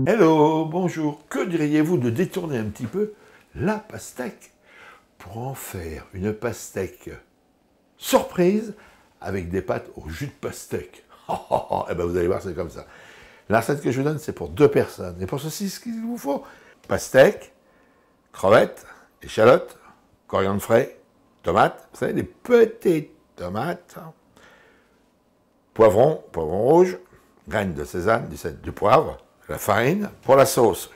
Hello, bonjour. Que diriez-vous de détourner un petit peu la pastèque pour en faire une pastèque surprise avec des pâtes au jus de pastèque? Eh ben vous allez voir, c'est comme ça. La recette que je vous donne, c'est pour 2 personnes. Et pour ceci, ce qu'il vous faut, pastèque, crevettes, échalotes, coriandre frais, tomates, vous savez, des petites tomates, poivron rouge, graines de sésame, du poivre, la farine. Pour la sauce,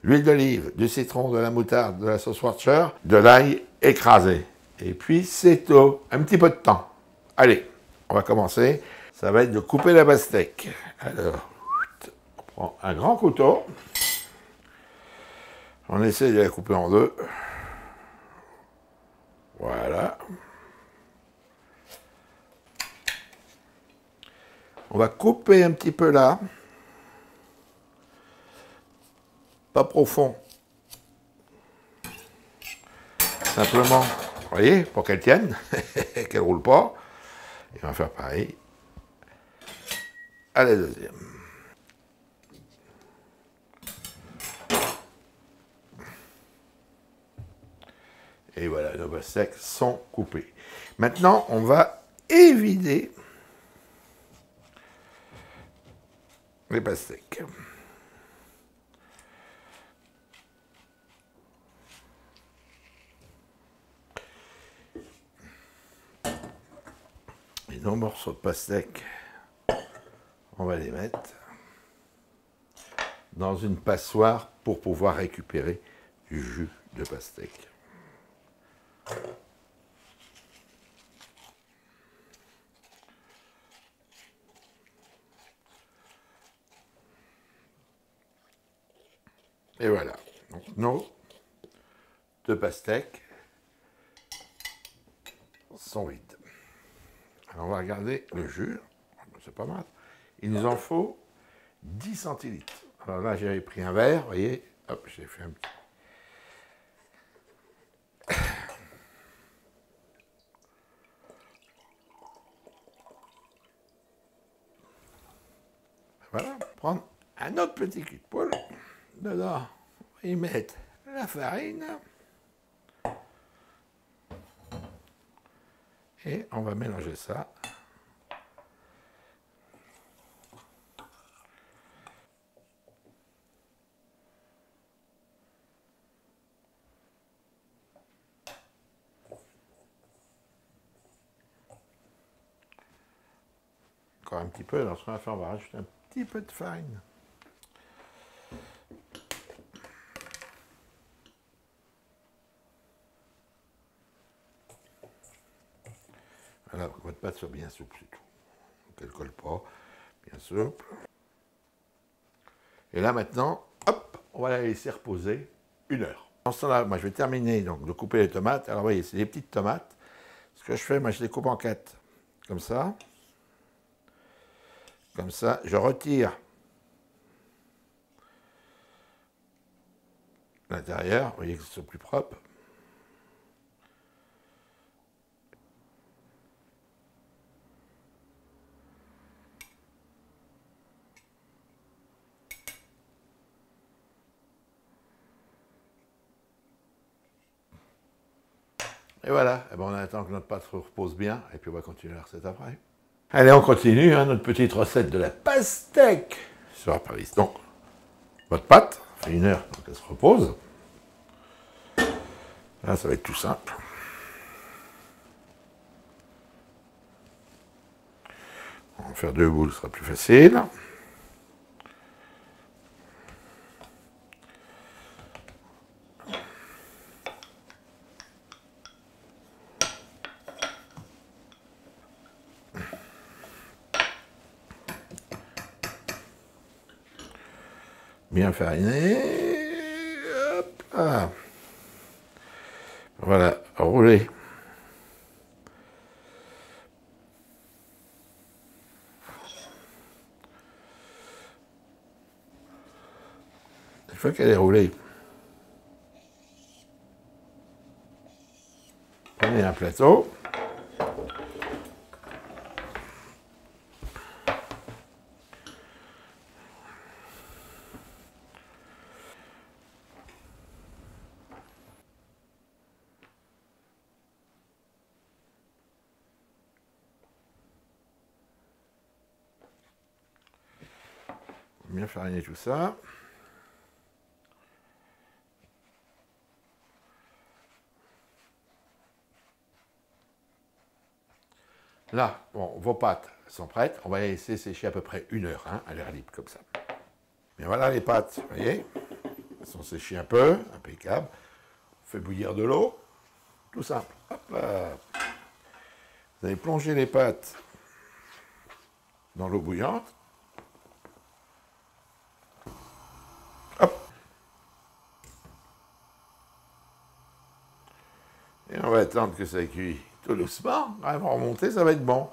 l'huile d'olive, du citron, de la moutarde, de la sauce Worcestershire, de l'ail écrasé. Et puis c'est tout, un petit peu de temps. Allez, on va commencer. Ça va être de couper la pastèque. Alors, on prend un grand couteau. On essaie de la couper en deux. Voilà. On va couper un petit peu là. Pas profond. Simplement, vous voyez, pour qu'elle tienne, qu'elle ne roule pas. Et on va faire pareil à la deuxième. Et voilà, nos pastèques sont coupées. Maintenant, on va évider les pastèques. Et nos morceaux de pastèque, on va les mettre dans une passoire pour pouvoir récupérer du jus de pastèque. Et voilà, donc nos 2 pastèques sont vides. Alors on va regarder le jus, c'est pas mal. Il nous en faut 10 centilitres. Alors là, j'ai pris un verre, vous voyez, hop, j'ai fait un petit. Voilà, prendre un autre petit cul de poêle. Dedans, on va y mettre la farine. Et on va mélanger ça. Encore un petit peu, alors ce qu'on va faire, on va rajouter un petit peu de farine. Voilà, pour que votre pâte soit bien souple, c'est tout. Qu'elle ne colle pas, bien souple. Et là maintenant, hop, on va la laisser reposer 1 heure. En ce temps-là, moi je vais terminer donc, de couper les tomates. Alors vous voyez, c'est des petites tomates. Ce que je fais, moi je les coupe en 4. Comme ça. Comme ça, je retire l'intérieur. Vous voyez que c'est plus propre. Et voilà, et ben on attend que notre pâte se repose bien, et puis on va continuer la recette après. Allez, on continue, hein, notre petite recette de la pastèque surprise. Donc, votre pâte, ça fait 1 heure pour qu'elle se repose. Là, ça va être tout simple. On va faire 2 boules, ce sera plus facile. Bien fariné. Hop là. Voilà, rouler. Une fois qu'elle est roulée, prenez un plateau. bien fariner tout ça. Là, bon, vos pâtes sont prêtes. On va les laisser sécher à peu près 1 heure, hein, à l'air libre, comme ça. Bien voilà les pâtes, vous voyez, elles sont séchées un peu, impeccable. On fait bouillir de l'eau, tout simple. Hop là. Vous allez plonger les pâtes dans l'eau bouillante. Hop. Et on va attendre que ça cuit tout doucement. Quand elles vont remonter, ça va être bon.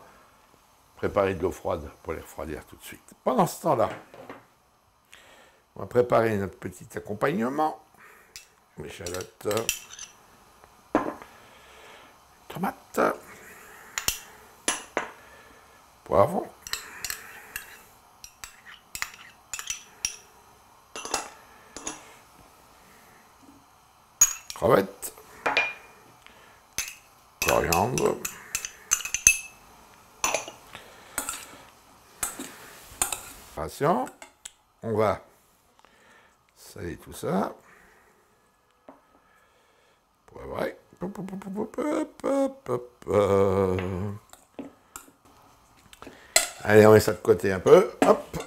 Préparer de l'eau froide pour les refroidir tout de suite. Pendant ce temps-là, on va préparer notre petit accompagnement. Échalotes, tomates, poivrons, crevettes, coriandre, on va saler tout ça, poivrer, allez on met ça de côté un peu, hop.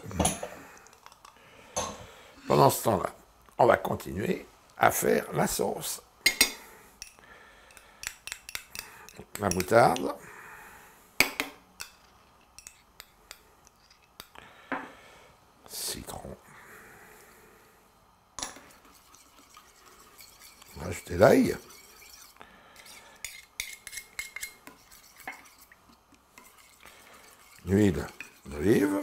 Pendant ce temps-là, on va continuer à faire la sauce. La moutarde. Citron. On va ajouter l'ail. L'huile d'olive.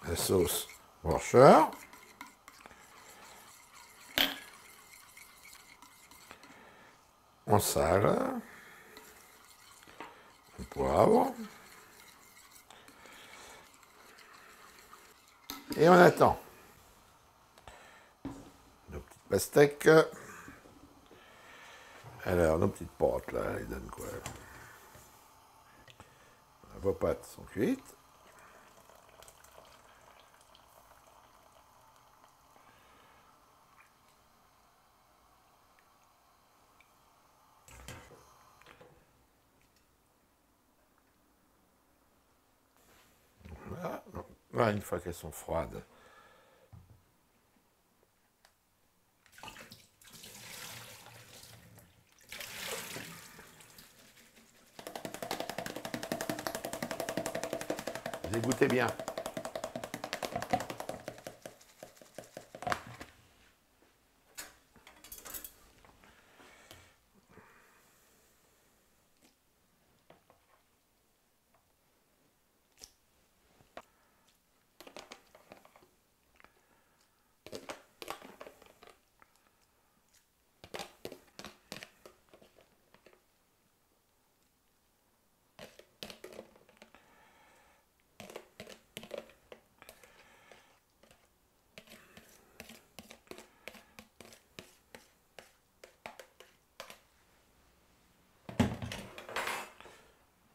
La sauce Worcestershire. On sale. On poivre. Et on attend. Nos petites pastèques. Alors, nos petites pâtes, là, elles donnent quoi? Vos pâtes sont cuites. Voilà. Là, une fois qu'elles sont froides, vous égouttez bien.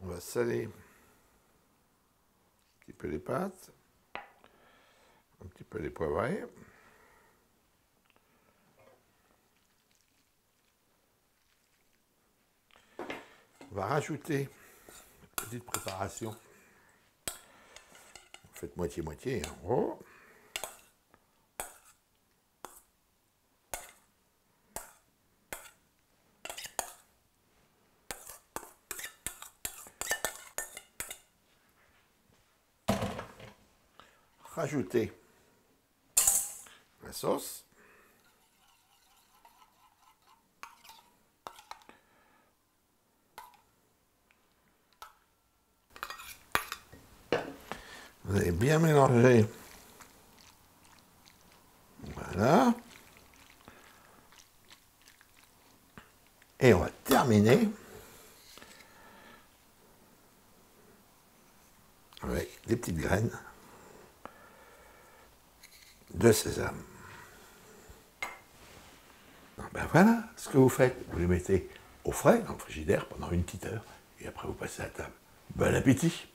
On va saler un petit peu les pâtes, un petit peu les poivrets. On va rajouter une petite préparation. Faites moitié-moitié en gros. Rajouter la sauce. Vous allez bien mélanger. Voilà. Et on va terminer avec des petites graines de sésame. Ben voilà ce que vous faites. Vous les mettez au frais dans le frigidaire pendant une petite heure et après vous passez à table. Bon appétit!